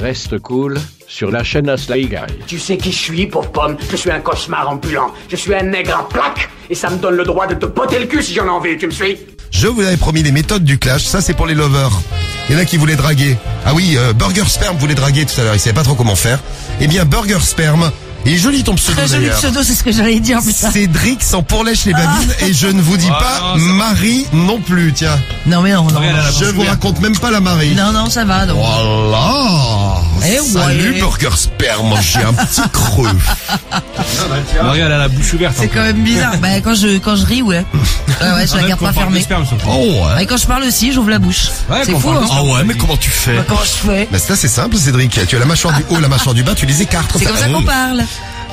Reste cool sur la chaîne Aslay Guy. Tu sais qui je suis, pauvre pomme? Je suis un cauchemar ambulant. Je suis un nègre à plaques. Et ça me donne le droit de te botter le cul si j'en ai envie, tu me suis? Je vous avais promis les méthodes du clash, ça c'est pour les lovers. Il y en a qui voulaient draguer. Ah oui, Burger Sperm voulait draguer tout à l'heure, il savait pas trop comment faire. Eh bien, Burger Sperm, il est joli ton pseudo Très joli d'ailleurs. pseudo, c'est ce que j'allais dire, putain. Cédric s'en pourlèche les babines et je ne vous dis pas Marie non plus, tiens. Non mais non, non. Je vous raconte même pas la Marie. Non, ça va, donc. Voilà. Eh Salut ouais. Burger Sperm, j'ai un petit creux. Marie, elle a la bouche ouverte. C'est quand même bizarre. Bah, quand je ris, ouais. Ouais, je la garde pas fermée. Oh ouais. Et quand je parle aussi, j'ouvre la bouche. Ouais, C'est quand fou, on parle hein. de Ah ouais, mais comment tu fais? Bah, comment je fais? Bah ça c'est simple Cédric, tu as la mâchoire du haut, la mâchoire du bas, tu les écartes. C'est comme ça qu'on parle.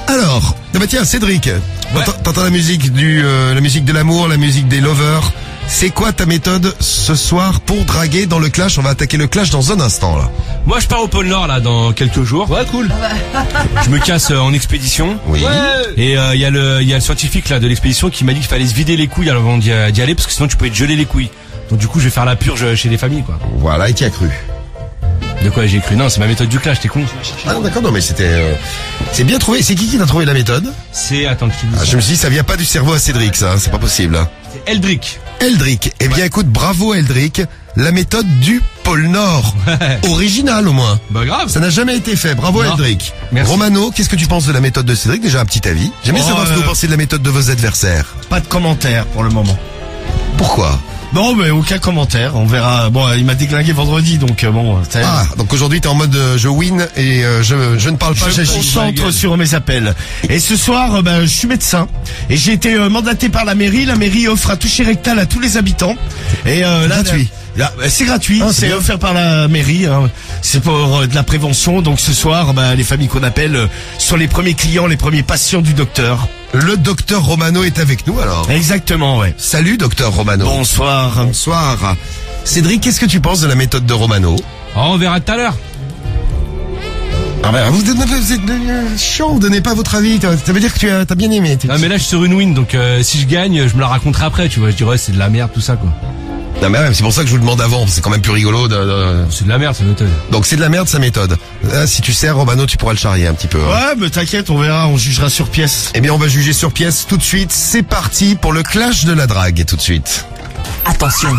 Alors, bah tiens Cédric, Ouais. t'entends la musique la musique de l'amour, la musique des lovers. C'est quoi ta méthode ce soir pour draguer dans le clash? On va attaquer le clash dans un instant là. Moi, je pars au pôle Nord, là, dans quelques jours. Ouais, cool. Je me casse en expédition. Oui. Et il y a le scientifique là de l'expédition qui m'a dit qu'il fallait se vider les couilles avant d'y aller parce que sinon tu pouvais te geler les couilles. Donc du coup, je vais faire la purge chez les familles, quoi. Voilà, et qui a cru? De quoi j'ai cru? Non, c'est ma méthode du clash, t'es con. Ah non d'accord, non mais c'est bien trouvé. C'est qui t'a trouvé la méthode? Attends, que je te dise. Ah, je me suis dit ça vient pas du cerveau à Cédric ça, c'est pas possible. Hein. C'est Eldrick. Eldrick. Eh bien écoute, bravo Eldrick, la méthode du pôle Nord. Original au moins. Bah grave. Ça n'a jamais été fait. Bravo Non. Eldrick. Merci. Romano, qu'est-ce que tu penses de la méthode de Cédric? Déjà un petit avis. J'aimerais savoir ce que vous pensez de la méthode de vos adversaires. Pas de commentaire pour le moment. Pourquoi? Non, mais aucun commentaire. On verra. Bon, il m'a déglingué vendredi, donc bon. Ah, donc aujourd'hui t'es en mode je win et je ne parle pas, Je me j'agis. concentre sur mes appels. Et ce soir, je suis médecin et j'ai été mandaté par la mairie. La mairie offre un toucher rectal à tous les habitants. Et là, gratuit. Là, c'est gratuit. Ah, c'est c'est bien. offert par la mairie. Hein. C'est pour de la prévention. Donc ce soir, les familles qu'on appelle sont les premiers clients, les premiers patients du docteur. Le docteur Romano est avec nous alors. Exactement, ouais. Salut docteur Romano. Bonsoir. Bonsoir. Cédric, qu'est-ce que tu penses de la méthode de Romano? Oh, on verra tout à l'heure. Ah ben vous êtes chiant, vous donnez pas votre avis. Ça veut dire que t'as bien aimé. Non mais là je suis sur une win, donc si je gagne, je me la raconterai après, tu vois. Je dirais c'est de la merde tout ça, quoi. Non mais ouais, c'est pour ça que je vous le demande avant, c'est quand même plus rigolo C'est de la merde, ça méthode. Donc c'est de la merde sa méthode. Là, si tu sers Romano, tu pourras le charrier un petit peu. Hein. Ouais, mais t'inquiète, on verra. On jugera sur pièce. Eh bien on va juger sur pièce tout de suite. C'est parti pour le clash de la drague tout de suite. Attention,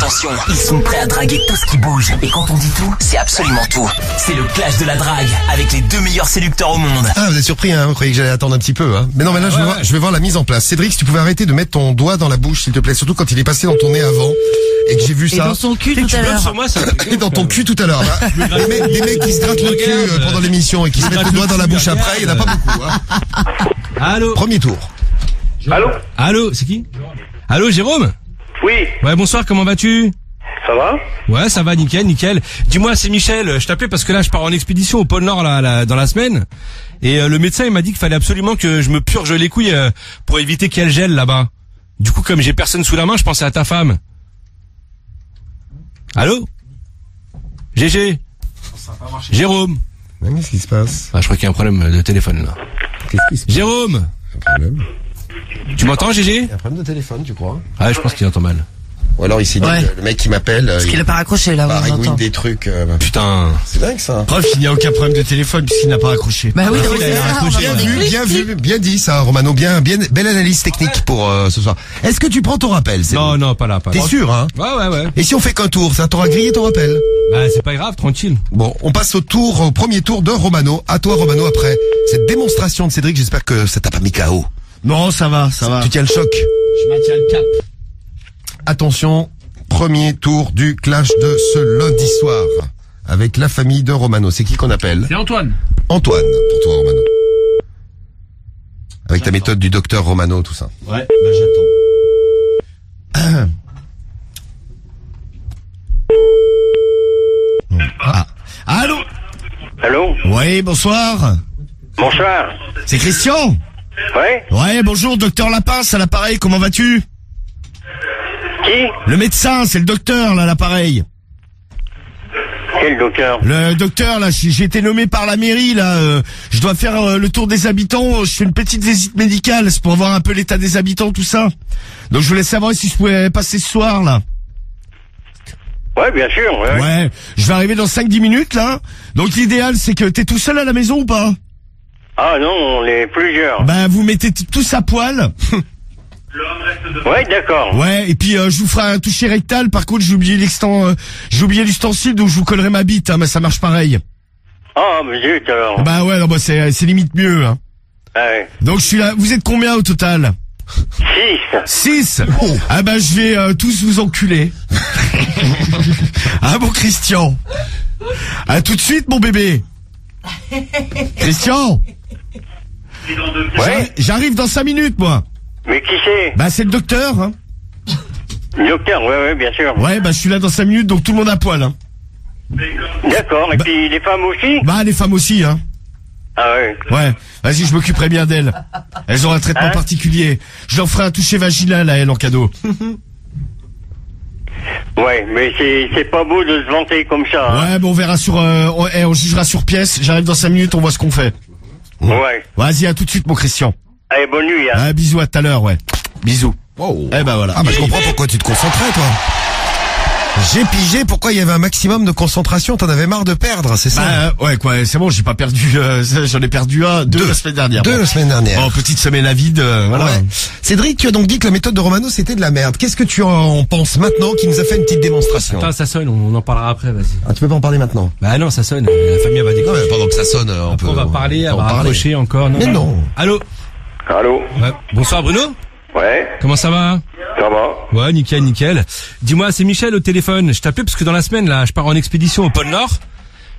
ils sont prêts à draguer tout ce qui bouge. Et quand on dit tout, c'est absolument tout. C'est le clash de la drague, avec les 2 meilleurs séducteurs au monde. Ah vous êtes surpris hein, vous croyez que j'allais attendre un petit peu hein. Mais non mais là je vais voir la mise en place. Cédric, si tu pouvais arrêter de mettre ton doigt dans la bouche s'il te plaît, surtout quand il est passé dans ton nez avant et que j'ai vu Et ça. dans son cul tout à l'heure. Sur moi, ça. Et dans ton cul tout à l'heure. Là. Des mecs qui se grattent le cul pendant l'émission et qui se mettent le doigt dans la bouche après, il n'y en a pas beaucoup. Hein. Allô. Premier tour. Allô, c'est qui? Allô, Jérôme? Oui, Ouais, bonsoir, comment vas-tu? ça va? Ouais, ça va, nickel. Dis-moi, c'est Michel, je t'appelais parce que là, je pars en expédition au pôle Nord là, dans la semaine. Et le médecin, il m'a dit qu'il fallait absolument que je me purge les couilles pour éviter qu'elle gèle là-bas. Du coup, comme j'ai personne sous la main, je pensais à ta femme. Allô? GG? Jérôme? Qu'est-ce qui se passe? Ah, je crois qu'il y a un problème de téléphone là. Qu'est-ce qui se passe? Jérôme? Un problème. Tu m'entends, GG? Il y a un problème de téléphone, tu crois? Ah, je pense qu'il entend mal. Ou alors il s'est dit, Ouais. le mec qui m'appelle, Parce qu'il a pas raccroché là, on baragouine entend. des trucs. Putain. C'est dingue ça. Preuve qu'il n'y a aucun problème de téléphone puisqu'il n'a pas accroché. Bah oui, Ah, donc il a c'est ça, on raccroché, va Bien avoir des vu, clics, bien clics. vu, bien dit ça, Romano. Bien, belle analyse technique pour ce soir. Est-ce que tu prends ton rappel? Non, pas là, pas là. T'es sûr, hein? Ouais. Et si on fait qu'un tour, ça t'aura grillé ton rappel? Bah, c'est pas grave, tranquille. Bon, on passe au premier tour de Romano. À toi, Romano, après cette démonstration de Cédric, j'espère que ça t'a pas mis KO. Non, ça va. Tu tiens le choc. Je maintiens le cap. Attention, premier tour du clash de ce lundi soir. Avec la famille de Romano. C'est qui qu'on appelle? C'est Antoine. Antoine, pour toi, Romano. Avec ta méthode du docteur Romano, tout ça. Ouais, j'attends. Ah. Allô? Allô? Oui, bonsoir. Bonsoir. C'est Christian? Ouais? Ouais, bonjour, docteur Lapince à l'appareil, comment vas-tu? Qui? Le médecin, c'est le docteur, là, à l'appareil. Quel docteur? Le docteur, là, j'ai été nommé par la mairie, là, je dois faire le tour des habitants, je fais une petite visite médicale, c'est pour voir un peu l'état des habitants, tout ça. Donc je voulais savoir si je pouvais passer ce soir, là. Ouais, bien sûr, ouais. Ouais, je vais arriver dans 5-10 minutes, là. Donc l'idéal, c'est que t'es tout seul à la maison ou pas? Ah non, on est plusieurs. Bah, vous mettez tous à poil. Ouais, d'accord. Ouais, et puis je vous ferai un toucher rectal. Par contre, j'ai oublié l'ustensile où je vous collerai ma bite, hein, mais ça marche pareil. Ah, mais zut, alors. Bah ouais, non, bah c'est limite mieux, hein. Ah ouais. Donc je suis là. Vous êtes combien au total? 6. Ah bah je vais tous vous enculer. Ah bon Christian. À tout de suite mon bébé. Christian. Ouais. J'arrive dans 5 minutes moi. Mais qui c'est? Bah c'est le docteur, hein. Docteur, ouais, bien sûr. Ouais, bah je suis là dans 5 minutes, donc tout le monde à poil, hein. D'accord, et puis les femmes aussi? Bah les femmes aussi, hein. Ah ouais. Ouais, vas-y, je m'occuperai bien d'elles. Elles ont un traitement particulier. Je leur ferai un toucher vaginal à elles en cadeau. Ouais, mais c'est pas beau de se vanter comme ça. Hein. Ouais, bon on verra on jugera sur pièce. J'arrive dans 5 minutes, on voit ce qu'on fait. Ouais. Vas-y, à tout de suite mon Christian. Allez, bonne nuit, hein. Ah, bisous, à tout à l'heure, ouais. Bisous. Oh. Eh ben voilà. Ah bah je comprends pourquoi tu te concentrais, toi. J'ai pigé pourquoi il y avait un maximum de concentration. T'en avais marre de perdre, c'est ça? Ouais, quoi, c'est bon, j'ai pas perdu, j'en ai perdu deux la semaine dernière. Deux la semaine dernière. Oh, petite semaine à vide, voilà. Ouais. Cédric, tu as donc dit que la méthode de Romano c'était de la merde. Qu'est-ce que tu en penses maintenant qu'il nous a fait une petite démonstration? Attends, ça sonne, on en parlera après, vas-y. Ah, tu peux pas en parler maintenant? Bah non, ça sonne, la famille va Non, décoller. mais pendant que ça sonne, On va parler, on on va raccrocher encore. Mais non. Allô? Allô? Ouais. Bonsoir Bruno. Ouais, Comment ça va? ça va? Ouais, nickel. Dis-moi, c'est Michel au téléphone. Je t'appelais parce que dans la semaine, là, je pars en expédition au pôle Nord.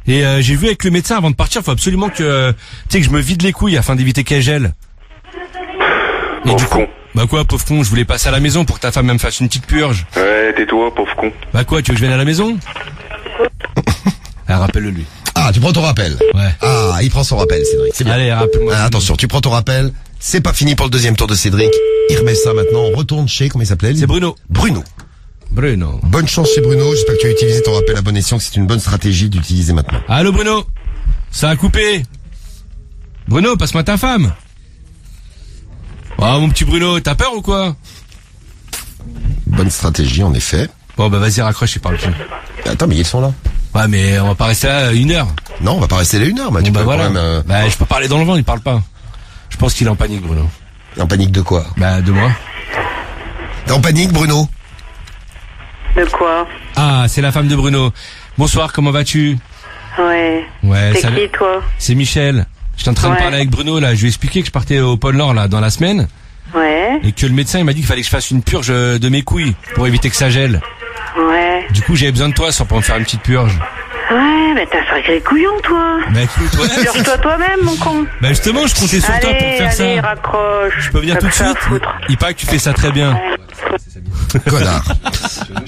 Et j'ai vu avec le médecin avant de partir, faut absolument que, tu sais, que je me vide les couilles afin d'éviter qu'elle gèle. Et Pauvre du coup, con. bah quoi, pauvre con, je voulais passer à la maison pour que ta femme elle me fasse une petite purge. Ouais, tais-toi, pauvre con. Bah quoi, tu veux que je vienne à la maison? Ah, rappelle-le lui. Ah, tu prends ton rappel. Ouais. Ah, il prend son rappel, Cédric. C'est bien. Allez, rappelle-moi. Ah, attention, tu prends ton rappel. C'est pas fini pour le deuxième tour de Cédric. Il remet ça maintenant. On retourne chez, comment il s'appelait? lui C'est Bruno. Bruno. Bruno. Bonne chance chez Bruno. J'espère que tu as utilisé ton rappel à bon escient, que c'est une bonne stratégie d'utiliser maintenant. Allô Bruno? Ça a coupé. Bruno, passe-moi ta femme. Oh mon petit Bruno, t'as peur ou quoi? Bonne stratégie, en effet. Bon bah vas-y, raccroche et parle plus. Attends, mais ils sont là. Ouais mais on va pas rester là 1 heure. Non, on va pas rester là 1 heure, mais tu Bon, peux bah voilà. quand même, Bah je peux parler dans le vent, il parle pas. Je pense qu'il est en panique Bruno. en panique de quoi? Bah de moi. T'es en panique, Bruno? De quoi? Ah, c'est la femme de Bruno. Bonsoir, comment vas-tu? Ouais. Ouais, C'est ça qui, toi? C'est Michel. J'étais en train de Ouais. parler avec Bruno là, je lui ai expliqué que je partais au pôle Nord là dans la semaine Ouais. et que le médecin il m'a dit qu'il fallait que je fasse une purge de mes couilles pour éviter que ça gèle. Ouais. Du coup, j'avais besoin de toi pour me faire une petite purge. Ouais, mais t'as un sacré couillon, toi. Bah écoute, ouais. Purge-toi toi-même, mon con. Bah justement, je comptais sur toi pour Allez, faire allez, ça. raccroche. Je peux venir T'as tout de que ça à suite. foutre. Il paraît que tu fais ça très bien. Connard.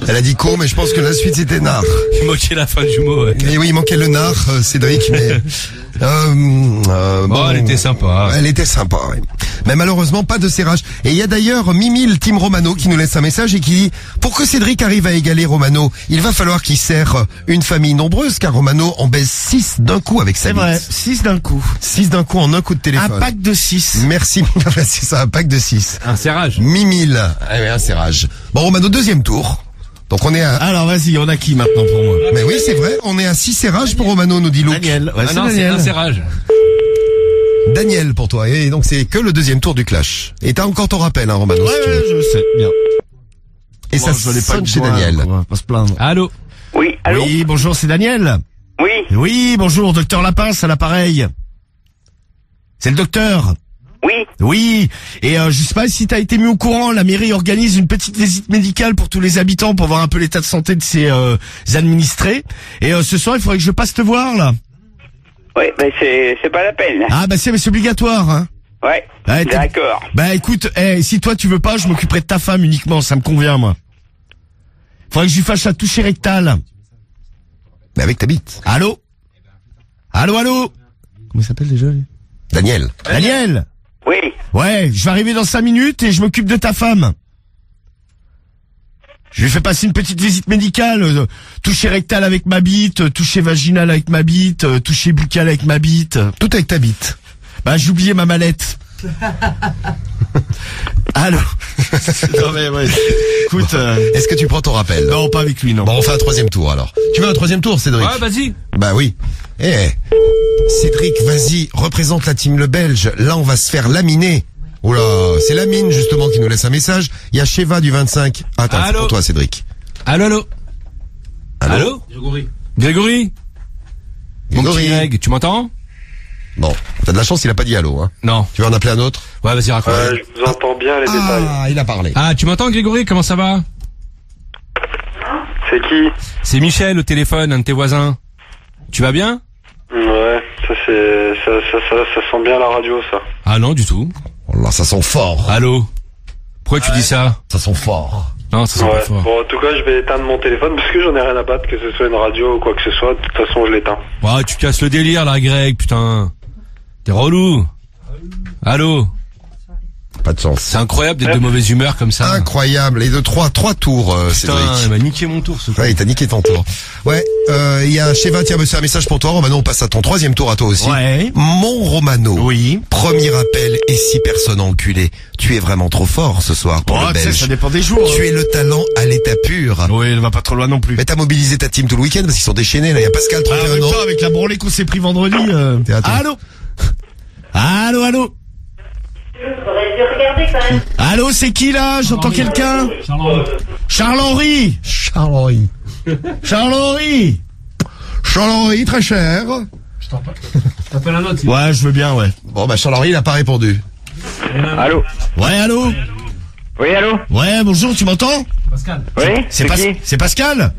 Elle a dit con, mais je pense que la suite c'était nard. Il manquait la fin du mot. Ouais. Mais oui, il manquait le nard, Cédric, mais... Bon, elle était sympa. Elle était sympa, oui. Mais malheureusement, pas de serrage. Et il y a d'ailleurs Mimi, le team Romano, qui nous laisse un message et qui dit « Pour que Cédric arrive à égaler Romano, il va falloir qu'il serre une famille nombreuse, car Romano en baise 6 d'un coup avec sa C'est bite. vrai, 6 d'un coup. 6 d'un coup en un coup de téléphone. Un pack de 6. Merci, c'est ça, un pack de 6. Un serrage. Mimile. Ah oui, un serrage. Bon, Romano, deuxième tour. Donc on est à... Alors vas-y, on a qui maintenant pour moi? Mais oui, c'est vrai, on est à 6 serrages pour Romano, nous dit Luc. Daniel. Ouais, Ah c'est non, c'est Daniel. un serrage. Daniel pour toi. Et donc c'est que le deuxième tour du clash. Et t'as encore ton rappel, hein, Romano, Ouais, si tu veux. ouais, je sais, bien. Et ça Moi, je l'ai pas sonne eu chez besoin, Daniel. On va pas se plaindre. Allô? Oui, allô? Oui, bonjour, c'est Daniel. Oui, Oui, bonjour, docteur Lapince à l'appareil. C'est le docteur. oui. Oui, et je sais pas si t'as été mis au courant, la mairie organise une petite visite médicale pour tous les habitants pour voir un peu l'état de santé de ses administrés. Et ce soir, il faudrait que je passe te voir, là. Ouais, mais c'est pas la peine. Ah, bah c'est obligatoire, hein. Ouais, Ouais, t'es- d'accord. Bah écoute, si toi tu veux pas, je m'occuperai de ta femme uniquement, ça me convient, moi. Faudrait que je lui fasse un toucher rectal. Mais avec ta bite. Allô? Allô, allô? Comment il s'appelle déjà, lui? Daniel. Daniel? Oui, Ouais, je vais arriver dans 5 minutes et je m'occupe de ta femme. Je lui fais passer une petite visite médicale, toucher rectal avec ma bite, toucher vaginal avec ma bite, toucher buccal avec ma bite. Tout avec ta bite. Bah j'ai oublié ma mallette. Allô. Non mais ouais. Écoute, Est-ce que tu prends ton rappel? non, pas avec lui, non. Bon, on fait un troisième tour alors. Tu veux un troisième tour, Cédric? Ouais, vas-y. Bah oui. Cédric, vas-y, représente la team Le Belge. Là, on va se faire laminer. Oula, c'est Lamine justement qui nous laisse un message. Il y a Sheva du 25. Attends, c'est Allô pour toi, Cédric. Allô. Grégory. Mon petit Greg, tu m'entends? Bon, t'as de la chance, il a pas dit allô, hein. Non. Tu veux en appeler un autre? Ouais, vas-y, raconte. Je vous entends bien les détails. Ah, il a parlé. Ah, tu m'entends, Grégory? Comment ça va? C'est qui? C'est Michel au téléphone, un de tes voisins. Tu vas bien? Ouais, ça sent bien la radio, ça. Ah non, du tout. Oh là, ça sent fort. Allô? Pourquoi tu dis ça? Ça sent fort. Non, ça sent pas fort. Bon, en tout cas, je vais éteindre mon téléphone parce que j'en ai rien à battre, que ce soit une radio ou quoi que ce soit. De toute façon, je l'éteins. Ouais, tu casses le délire, là, Greg, putain. T'es relou. Allô? Pas de chance. C'est incroyable d'être de mauvaise humeur comme ça. Incroyable. Et de trois tours, Putain, Cédric. il m'a niqué mon tour, ce coup. Ouais, il t'a niqué ton tour. Ouais, il y a Sheva, tiens, c'est un message pour toi. Romano, on passe à ton troisième tour à toi aussi. Ouais. Mon Romano. Oui. Premier appel et 6 personnes enculées. Tu es vraiment trop fort ce soir pour Oh, le tu sais, Belge. ça dépend des jours. Tu es le talent à l'état pur. Oui, elle va pas trop loin non plus. Mais t'as mobilisé ta team tout le week-end parce qu'ils sont déchaînés, là. Il y a Pascal, Ah, en 31 même ans. temps, avec la branlée qu'on s'est pris vendredi, Attends. Allô. Allô, c'est qui là? J'entends quelqu'un? Charles-Henri. Charles-Henri, très cher. T'appelles un autre. Ouais, je veux bien, ouais. Bon, bah, Charles-Henri, il a pas répondu. Allô? Ouais, allô? Oui, allô? Ouais, bonjour, tu m'entends? Oui? C'est Pascal?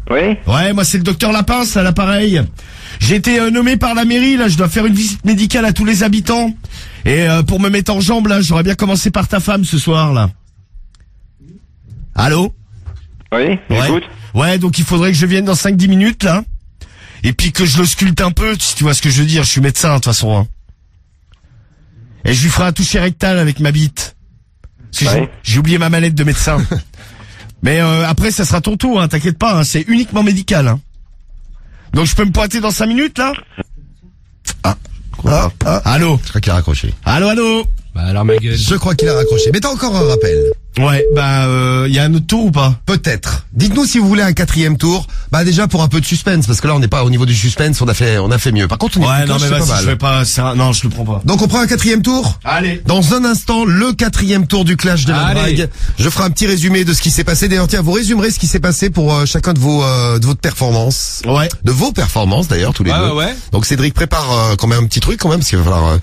Oui? Ouais, moi c'est le docteur Lapince à l'appareil. J'ai été nommé par la mairie, là, je dois faire une visite médicale à tous les habitants. Et pour me mettre en jambe, là, j'aurais bien commencé par ta femme ce soir, là. Allô? Oui? Écoute? Ouais, donc il faudrait que je vienne dans 5-10 minutes, là. Et puis que je le sculpte un peu, si tu vois ce que je veux dire, je suis médecin, de toute façon. Hein. Et je lui ferai un toucher rectal avec ma bite. Parce que j'ai oublié ma mallette de médecin. Mais après, ça sera ton tour, hein, t'inquiète pas, hein, c'est uniquement médical. Hein. Donc je peux me pointer dans 5 minutes, là? Allô? Je crois qu'il a raccroché. Allô? Bah alors ma gueule. Je crois qu'il a raccroché. Mais t'as encore un rappel. Ouais, bah y a un autre tour ou pas? Peut-être. Dites-nous si vous voulez un 4e tour. Bah déjà pour un peu de suspense, parce que là on n'est pas au niveau du suspense, on a fait mieux. Par contre on est Ouais, non mais pas vas-y, mal. je vais pas, non, je le prends pas. Donc on prend un 4e tour. Allez. Dans un instant, le 4e tour du clash de la Allez. drague. Je ferai un petit résumé de ce qui s'est passé. D'ailleurs, tiens, vous résumerez ce qui s'est passé pour chacun de votre performance. Ouais. De vos performances d'ailleurs, tous les deux. Ouais. Donc Cédric prépare quand même un petit truc quand même, parce qu'il va falloir...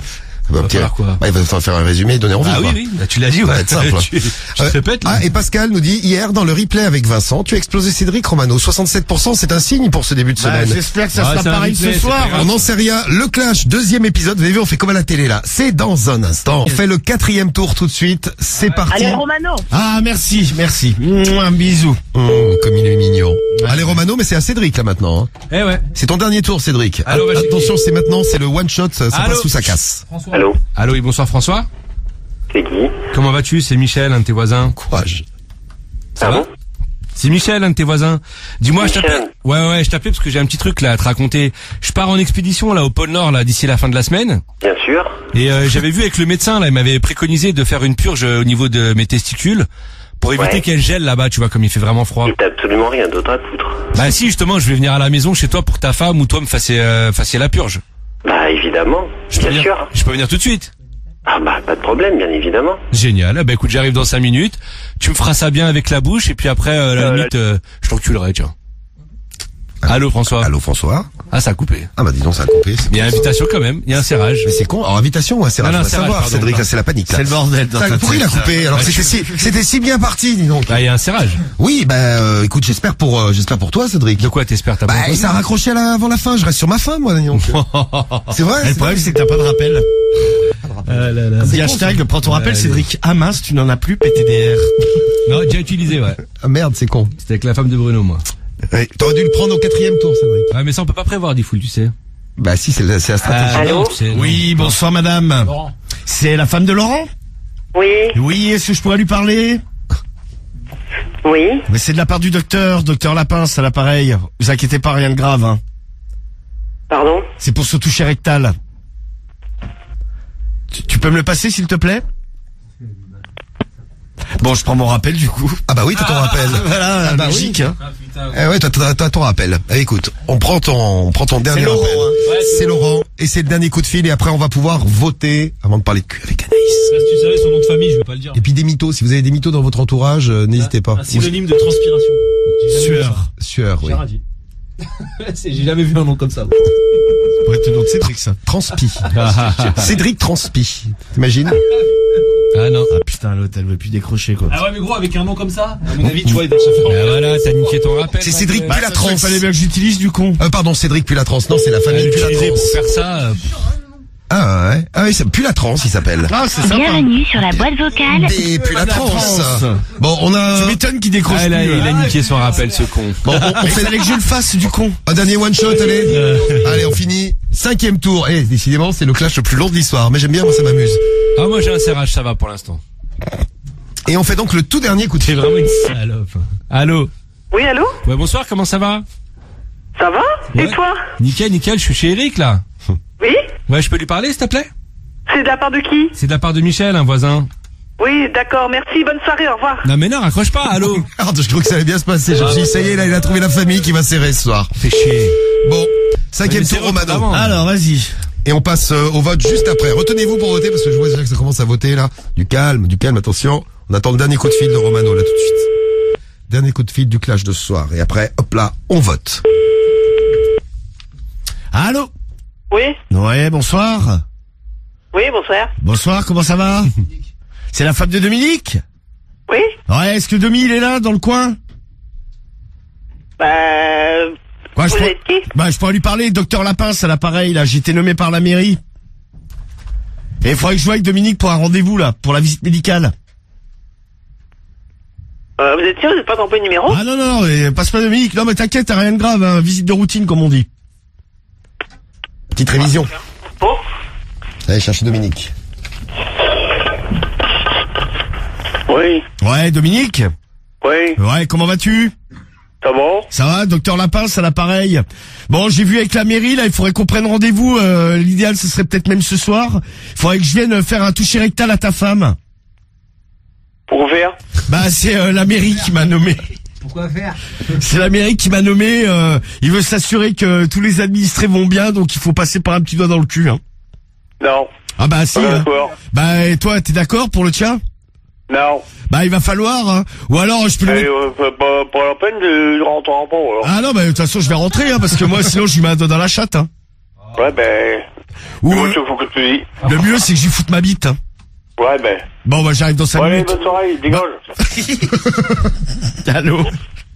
quoi? Il va falloir faire un résumé et donner envie. Ah quoi. oui, bah, tu l'as dit, Ça va ouais. être simple. tu te répètes, là. Et Pascal nous dit, hier, dans le replay avec Vincent, tu as explosé Cédric Romano. 67%, c'est un signe pour ce début de Bah, semaine. j'espère que ça Ouais, sera c'est un pareil replay, ce soir. c'est pas grave. On n'en sait rien. Le clash, 2e épisode. Vous avez vu, on fait comme à la télé, là. C'est dans un instant. On fait le 4e tour tout de suite. C'est parti. Allez, Romano. Ah, merci. Un bisou. Comme il est mignon. Allez, Romano, mais c'est à Cédric, là, maintenant. Hein. Eh ouais. C'est ton dernier tour, Cédric. Allô, vas-y. Attention, c'est maintenant, c'est le one shot, ça Allô. passe ou ça casse. Allô? Allô, oui, bonsoir François. C'est qui? Comment vas-tu? C'est Michel, un de tes voisins. Courage. Ça va? C'est Michel, un de tes voisins. Dis-moi, je Michel. t'appelais. Ouais, je t'appelais parce que j'ai un petit truc là à te raconter. Je pars en expédition là au pôle Nord là d'ici la fin de la semaine. Bien sûr. Et j'avais vu avec le médecin là, il m'avait préconisé de faire une purge au niveau de mes testicules pour éviter Ouais. qu'elles gèlent là-bas, tu vois, comme il fait vraiment froid. Et t'as absolument rien d'autre à foutre. Bah si, justement, je vais venir à la maison chez toi pour que ta femme ou toi me fassiez la purge. Bah, évidemment. Je peux Bien venir. sûr. Je peux venir tout de suite. Ah bah, pas de problème, bien évidemment. Génial. Ah, bah écoute, j'arrive dans 5 minutes. Tu me feras ça bien avec la bouche et puis après, à la limite, je t'enculerai, tiens. Allô François. Allô, François. Ah, ça a coupé. Ah, bah, dis donc, ça a coupé. Il y a invitation quand même. Il y a un serrage. Mais c'est con. Alors, invitation ou un serrage? Non, On va serrage, savoir, pardon, Cédric, pardon. c'est la panique, là. C'est le bordel dans ta Pourquoi il a tête, coupé? Alors, c'était si bien parti, dis donc. Ah, il y a un serrage. Oui, bah, écoute, j'espère pour toi, Cédric. De quoi t'espères? T'as pas Bah, entendu ça a raccroché avant la fin. Je reste sur ma fin, moi, dis donc. C'est vrai. Et le problème, c'est que t'as pas de rappel. C'est hashtag, prends ton rappel, Cédric. Ah mince, tu n'en as plus, PTDR. Non, déjà utilisé, ouais. Ah, merde, c'est con. C'était avec la femme de Bruno, moi. Ouais, t'aurais dû le prendre au 4e tour, Cédric. Ouais, mais ça on peut pas prévoir, dit Foul, tu sais. Bah, si, c'est la stratégie. Allô non, tu sais, non. Oui, bonsoir madame. C'est la femme de Laurent? Oui, Oui, est-ce que je pourrais lui parler? oui. Mais c'est de la part du docteur Lapince à l'appareil. Vous inquiétez pas, rien de grave, hein. Pardon? C'est pour ce toucher rectal. peux me le passer s'il te plaît? Bon, je prends mon rappel du coup. Ah bah oui, t'as ton rappel. Voilà, logique. Oui. Hein. Ouais, t'as ton rappel. Allez, écoute, on prend ton dernier Laurent, rappel. hein. Ouais, c'est Laurent, et c'est le dernier coup de fil, et après on va pouvoir voter avant de parler de cul avec Anaïs. Si tu savais son nom de famille, je veux pas le dire. Et puis des mythos, si vous avez des mythos dans votre entourage, n'hésitez pas. Un synonyme de transpiration. Sueur, oui. J'ai jamais vu un nom comme ça. Ça pourrait être le nom de Cédric, ça. Transpi. Cédric Transpi. T'imagines? Ah non. Ah putain, l'autre, elle veut plus décrocher, quoi. Ah ouais, mais gros, avec un nom comme ça, à mon avis, tu vois, il doit se faire. Bah voilà, t'as niqué ton rappel. C'est Cédric Bah, Pulatrans. il fallait bien que j'utilise du con. Pardon, Cédric Pulatrans. Non, c'est la famille Pulatrans. Pour faire ça, Ah ouais. Ah oui, c'est Pulatrans, il s'appelle. Ah, c'est sympa. Bienvenue sur la boîte vocale. Des Pulatrans. Bon, on a... Tu m'étonnes qu'il décroche il plus. a niqué son rappel, ce con. Bon, on Il fait fallait que je le fasse, du con. un dernier one shot, allez. Allez, on finit. 5e tour. Et décidément, c'est le clash le plus long de l'histoire. Mais j'aime bien, moi ça m'amuse. Ah, moi j'ai un serrage, ça va pour l'instant. Et on fait donc le tout dernier coup de C'est fil. vraiment une salope. Allô? Oui, allô? Ouais, bonsoir, comment ça va? Ça va? Ouais. Et toi? Nickel, je suis chez Eric, là. Oui? Ouais, je peux lui parler, s'il te plaît? C'est de la part de qui? C'est de la part de Michel, un voisin. Oui, d'accord, merci, bonne soirée, au revoir. Non mais non, raccroche pas, allô? Merde, je crois que ça allait bien se passer. Je me suis dit, ça y est, là, il a trouvé la famille qui va serrer ce soir. Fais chier. Bon, 5e Mais c'est tour, Romano. avant. Alors, vas-y. Et on passe au vote juste après. Retenez-vous pour voter parce que je vois déjà que ça commence à voter là. Du calme, attention. On attend le dernier coup de fil de Romano là tout de suite. Dernier coup de fil du clash de ce soir. Et après, hop là, on vote. Allô? Oui? Ouais, bonsoir. Oui, bonsoir. Bonsoir, comment ça va? C'est la femme de Dominique? Oui? Ouais, est-ce que Dominique il est là, dans le coin? Vous je êtes qui? je pourrais lui parler, docteur Lapince à l'appareil, là, j'ai été nommé par la mairie. Et il faudrait que je voie avec Dominique pour un rendez-vous, là, pour la visite médicale. Vous êtes sûr, vous n'êtes pas trompé de numéro? Ah non, passe pas Dominique. Non mais t'inquiète, t'as rien de grave, hein, visite de routine comme on dit. Petite révision. Bon. Allez chercher Dominique. Oui, Ouais, Dominique? oui, Ouais, comment vas-tu? ça va? Ça va, docteur Lapince à l'appareil. Bon, j'ai vu avec la mairie, là, il faudrait qu'on prenne rendez-vous, l'idéal ce serait peut-être même ce soir. Il faudrait que je vienne faire un toucher rectal à ta femme. Pour faire? Bah, c'est la mairie qui m'a nommé. Pourquoi faire? C'est la mairie qui m'a nommé, il veut s'assurer que tous les administrés vont bien, donc il faut passer par un petit doigt dans le cul, hein. Non. Ah bah si, Pas hein. d'accord. Bah, et toi, t'es d'accord pour le tien? Non. Bah, il va falloir, hein. Ou alors, je peux le Allez, mettre... pas la peine de rentrer en pont, alors. Ah non, bah, de toute façon, je vais rentrer, hein, parce que moi, sinon, je lui mets un doigt dans la chatte, hein. Ouais, ben... Ou, Moi, il faut que tu dis. le mieux, c'est que j'y foute ma bite, hein. Ouais, ben... Bon, bah, j'arrive dans 5 Ouais, allez, minutes. bonne soirée, dégage. Allô?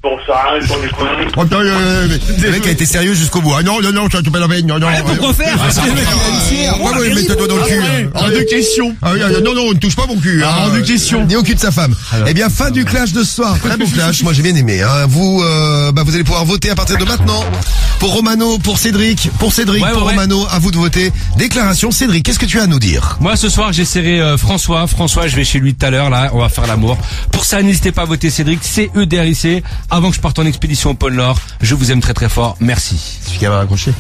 Bon, ça arrête pour des conneries. Attends, le mec a été sérieux jusqu'au bout. Ah non, ça te pas la peine. Non. Pourquoi faire? Parce que le mec, il a une fière. Pourquoi vous mettez toi dans le cul? Hors de question. Ah oui, non, on ne touche pas mon cul. Hors de question. Ni au cul de sa femme. Eh bien, fin du clash de ce soir. Très beau clash. Moi, j'ai bien aimé. Hein. Vous allez pouvoir voter à partir de maintenant. Pour Romano, pour Cédric, pour Romano, à vous de voter. Déclaration, Cédric, qu'est-ce que tu as à nous dire? Moi, ce soir, j'ai serré François. François, je vais chez lui tout à l'heure, là. On va faire l'amour. Pour ça, n'hésitez pas à voter Cédric. CEDRIC. Avant que je parte en expédition au pôle Nord. Je vous aime très très fort. Merci. C'est celui qui avait raccroché.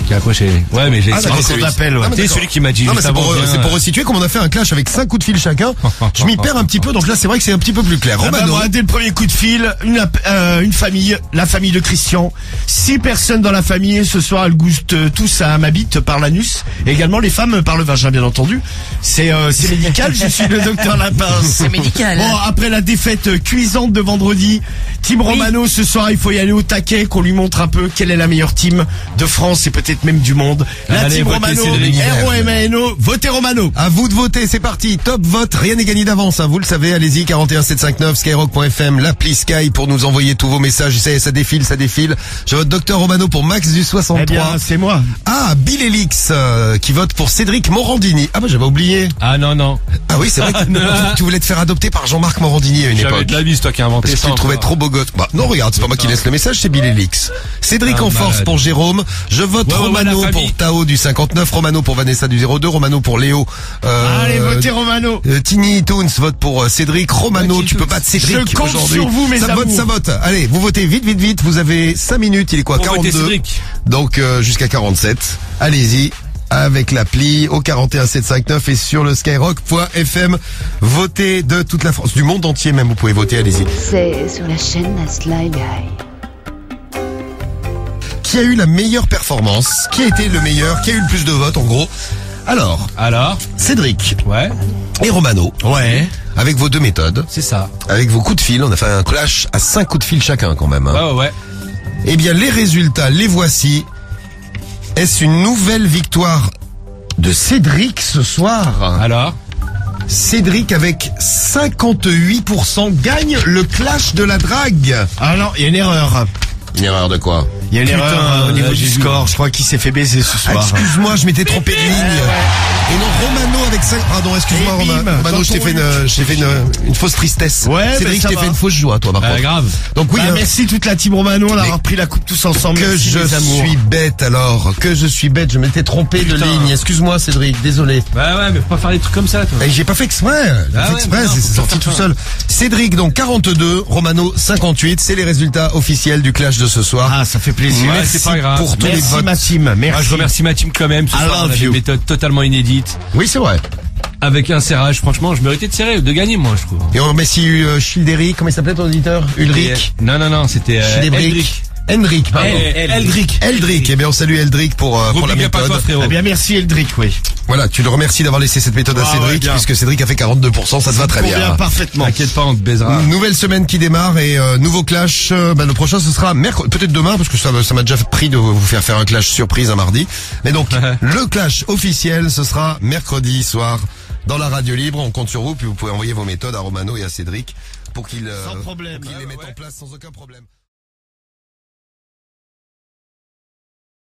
Qui a accroché. Ouais, mais j'ai d'accord, c'est c'est l'appel, ouais. C'est celui qui m'a dit Non, mais juste c'est avant. pour resituer, comme on a fait un clash avec 5 coups de fil chacun. Je m'y perds un petit peu, donc là, c'est vrai que c'est un petit peu plus clair. Ah bah, Romano. voilà, dès le premier coup de fil, une famille, la famille de Christian. 6 personnes dans la famille. Ce soir, elles goûtent tous à ma bite par l'anus. Et également les femmes par le vagin, bien entendu. C'est médical. Je suis le docteur Lapince. C'est médical. Bon, après la défaite cuisante de vendredi, team Romano, ce soir, il faut y aller au taquet, qu'on lui montre un peu quelle est la meilleure team de France et peut-être même du monde. La Allez, team votez Romano, Cédric. ROMANO, votez Romano. À vous de voter, c'est parti. Top vote, rien n'est gagné d'avance, hein. Vous le savez, allez-y, 41759, skyrock.fm, l'appli Sky pour nous envoyer tous vos messages. Ça défile. Je vote Docteur Romano pour Max du 63. Eh bien, c'est moi. Ah, Bill Elix, qui vote pour Cédric Morandini. Ah bah j'avais oublié. Ah non. Ah oui, c'est vrai que Non. tu voulais te faire adopter par Jean-Marc Morandini à une J'avais époque. de la bise, toi qui as inventé Parce que ça. tu le trouvais encore. trop beau gosse. Bah, non, regarde, c'est pas moi qui laisse le message, c'est Bill Elix. Cédric Ah, en force malade. pour Jérôme. Je vote Ouais, Romano la famille. pour Tao du 59, Romano pour Vanessa du 02, Romano pour Léo. Allez, votez Romano. Tiny Toons vote pour Cédric. Romano, Tiny tu peux Toons. battre Cédric Je compte aujourd'hui. sur vous, mes ça amours. vote, ça vote. Allez, vous votez vite. Vous avez 5 minutes, il est quoi, Pour voter 42. Cédric. Donc, jusqu'à 47. Allez-y. avec l'appli au 41759 et sur le skyrock.fm. Votez de toute la France, du monde entier même, vous pouvez voter, allez-y. C'est sur la chaîne Sly Guy. Qui a eu la meilleure performance? Qui a été le meilleur? Qui a eu le plus de votes en gros? Alors, Cédric. Ouais. Et Romano. Ouais. Avec vos deux méthodes. C'est ça. Avec vos coups de fil, on a fait un clash à 5 coups de fil chacun quand même. Hein. Ouais. Eh bien, les résultats, les voici. Est-ce une nouvelle victoire de Cédric ce soir? Alors? Cédric avec 58% gagne le clash de la drague. Ah non, il y a une erreur. Une erreur de quoi? Il y a une erreur au niveau du score. Je crois qu'il s'est fait baiser ce soir. Excuse-moi, je m'étais trompé de ligne. Et non, Romano avec 5... Pardon, excuse-moi Romano, je t'ai fait une fausse tristesse. Ouais, Cédric, je t'ai fait une fausse joie, toi, par contre. Grave. Donc oui, merci toute la team Romano, on a repris la coupe tous ensemble. Que merci, je suis bête alors, je m'étais trompé de ligne. Excuse-moi Cédric, désolé. Ouais, mais faut pas faire des trucs comme ça, toi. Et j'ai pas fait exprès, c'est sorti tout seul. Cédric donc 42, Romano 58, c'est les résultats officiels du clash de ce soir. Ah, ça fait plaisir. Ouais, c'est pas grave. Pour tous les votes. Ma team, merci. Moi, je remercie ma team quand même. Ce soir, on a une méthode totalement inédite. Oui, c'est vrai. Avec un serrage, franchement, je méritais de serrer, de gagner, moi, je trouve. Et on remercie Childéric, comment il s'appelait ton auditeur? Ulrich? Non, c'était Eldrick. Hendrik, pardon. Eldrick. Eh bien, on salue Eldrick pour la méthode. Eh bien, merci Eldrick, oui. Voilà, tu le remercies d'avoir laissé cette méthode à Cédric, puisque Cédric a fait 42%, ça te va très bien. Parfaitement. T'inquiète pas, on te baisera. Nouvelle semaine qui démarre et nouveau clash. Le prochain, ce sera mercredi, peut-être demain, parce que ça m'a déjà pris de vous faire un clash surprise un mardi. Mais donc, le clash officiel, ce sera mercredi soir dans la radio libre. On compte sur vous, puis vous pouvez envoyer vos méthodes à Romano et à Cédric pour qu'ils les mettent en place sans aucun problème.